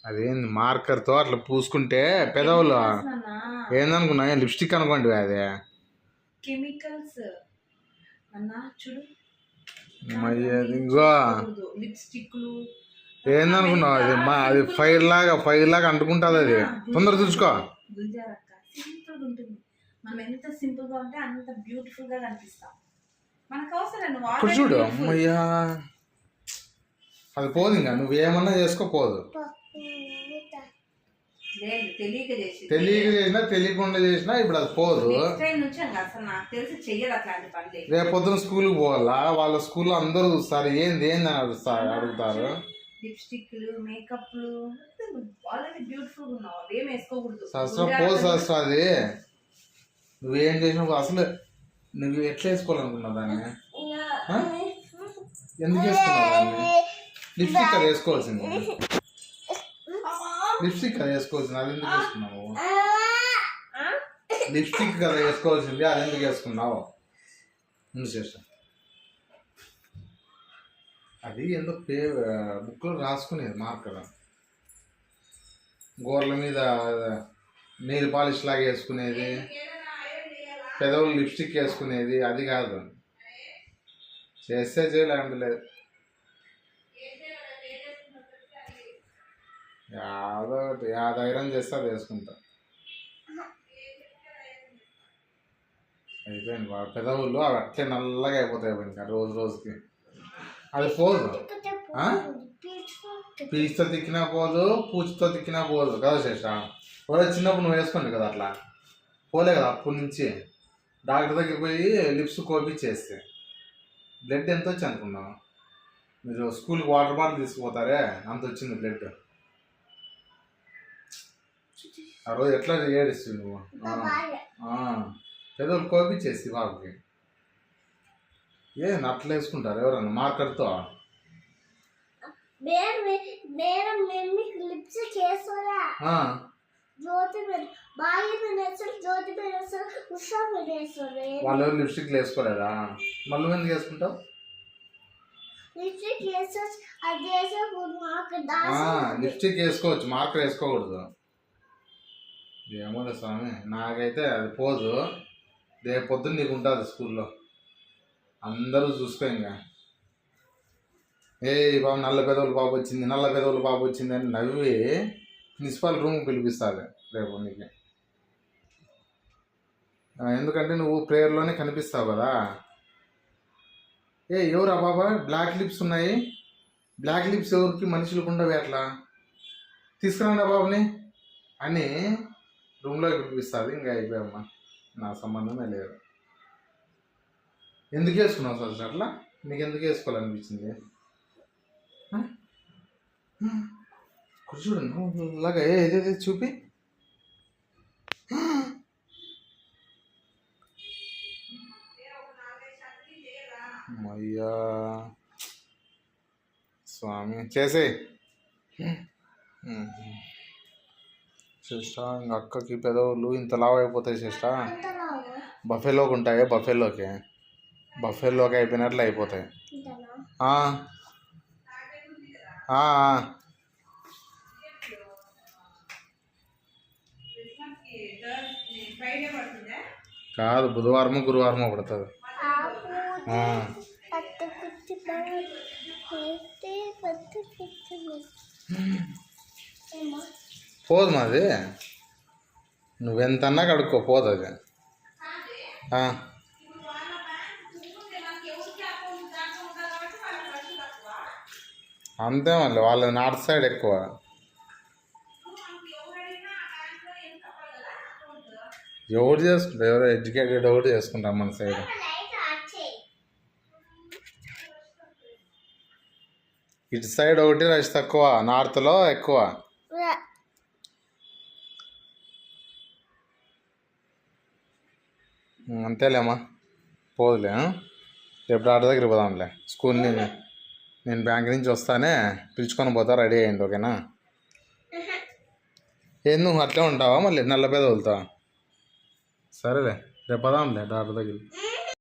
అదేంది మార్కర్తో అట్లా పూసుకుంటే పెదవులు ఏందనుకున్నా లిప్స్టిక్ అనుకోండి అది కెమికల్స్ చూడు ఇంకో లిప్స్టిక్లు ఏందనుకున్నావు అది అది ఫైర్ లాగా అంటుకుంటుంది అది తొందర చూసుకో సింపుల్ ఉంటుంది మనం ఎంత సింపుల్ గా ఉంటే అంత బ్యూటిఫుల్ గా కనిపిస్తాం మనకు అవసరం చూడు అమ్మయ్యా అది పోదు ఇంకా నువ్వేమన్నా చేసుకోపోదు తెలియక చేసినా తెలియకుండా చేసినా ఇప్పుడు అది పోదు రేపు పొద్దున స్కూల్కి పోవాలా వాళ్ళ స్కూల్లో అందరూ చూస్తారు ఏంది అని అడుగుతారు లిప్స్టిక్లు మేకప్లు ఆల్రెడీ బ్యూటిఫుల్ ఉన్నావు అవేం వేసుకోకూడదు సహస్రం పోదు సహస్రం అది నువ్వేం చేసినావు అసలు నువ్వు ఎట్లా వేసుకోవాలనుకున్నావు దాన్ని ఎందుకు వేసుకున్నావు దాన్ని లిప్స్టిక్ అది వేసుకోవాల్సింది లిప్స్టిక్ కదా వేసుకోవాల్సింది అది ఎందుకు వేసుకున్నావు లిప్స్టిక్ కదా వేసుకోవాల్సింది అది ఎందుకు వేసుకున్నావు ముందు చేస్తా అది ఎందుకు బుక్లో రాసుకునేది మార్కర్ గోర్ల మీద నెయిల్ పాలిష్ లాగా వేసుకునేది పెదవులు లిప్స్టిక్ వేసుకునేది అది కాదు చేస్తే చేయలేండి లేదు యాదో ఐరన్ చేస్తే అది వేసుకుంటా అయిపోయింది పెదవులు అవి అట్లే నల్లగా అయిపోతాయి ఇంకా రోజు రోజుకి అది పోదు పీచుతో తిక్కినా పోదు పూచితో తిక్కినా పోదు కదా శేషా చిన్నప్పుడు నువ్వు వేసుకోండి కదా అట్లా పోలే కదా అప్పటి నుంచి డాక్టర్ దగ్గరికి పోయి లిప్స్ కోపించేస్తే బ్లడ్ ఎంత వచ్చి అనుకున్నావు మీరు స్కూల్కి వాటర్ బాటిల్ తీసుకుపోతారే అంత వచ్చింది బ్లడ్ ఆ రోజు ఎట్లా ఏడిస్తుంది నువ్వు పెదవులు కోపించేసి బాబుకి ఏంది అట్లా వేసుకుంటారు ఎవరన్నా మార్కర్తో వాళ్ళు ఎవరు లిప్స్టిక్ వేసుకోలేదా మళ్ళీ ఎందుకు వేసుకుంటావు లిప్స్టిక్ వేసుకోవచ్చు మార్కర్ వేసుకోకూడదు ఏమో స్వామి నాకైతే అది పోదు రేపు పొద్దున్న నీకు ఉంటుంది స్కూల్లో అందరూ చూసుకో ఇంకా బాబు నల్ల పెదవులు బాబు వచ్చింది అని నవ్వి ప్రిన్సిపాల్ రూమ్కి పిలిపిస్తుంది రేపు నీకు ఎందుకంటే నువ్వు ప్రేయర్లోనే కనిపిస్తావు కదా ఎవరా బాబా బ్లాక్ లిప్స్ ఉన్నాయి బ్లాక్ లిప్స్ ఎవరికి మనుషులకు ఉండవు అట్లా తీసుకురండి బాబుని అని రూమ్లో పిలిపిస్తుంది ఇంకా అయిపోయామ్మా నా సంబంధమే లేదు ఎందుకు వేసుకున్నావు సార్ అట్లా నీకు ఎందుకు వేసుకోవాలనిపించింది చూడండి అలాగా ఏదైతే చూపి అయ్యా స్వామి చేసే సిస్టా ఇంక అక్కకి పెదవులు ఇంత లావు అయిపోతాయి సిస్టా బఫేలోకి ఉంటాయి బఫేలోకి అయిపోయినట్లు అయిపోతాయి కాదు బుధవారమో గురువారమో పడుతుంది పోదు మాది నువ్వెంతన్నా కడుక్కో పోదు అది అంతే మళ్ళీ వాళ్ళది నార్త్ సైడ్ ఎక్కువ ఎవరు చేసుకుంటారు ఎవరో ఎడ్యుకేటెడ్ ఒకటి చేసుకుంటాం మన సైడ్ ఇటు సైడ్ ఒకటి రష్ తక్కువ నార్త్లో ఎక్కువ అంతేలేమ్మా పోదులే రేపు డాక్టర్ దగ్గరికి పోదాంలే స్కూల్ని నేను బ్యాంక్ నుంచి వస్తానే పిలుచుకొని పోతా రెడీ అయ్యింది ఓకేనా ఏం నువ్వు అట్లే ఉంటావా మళ్ళీ నల్ల పెదవులతో సరేలే రేపు పోదాంలే డాక్టర్ దగ్గరికి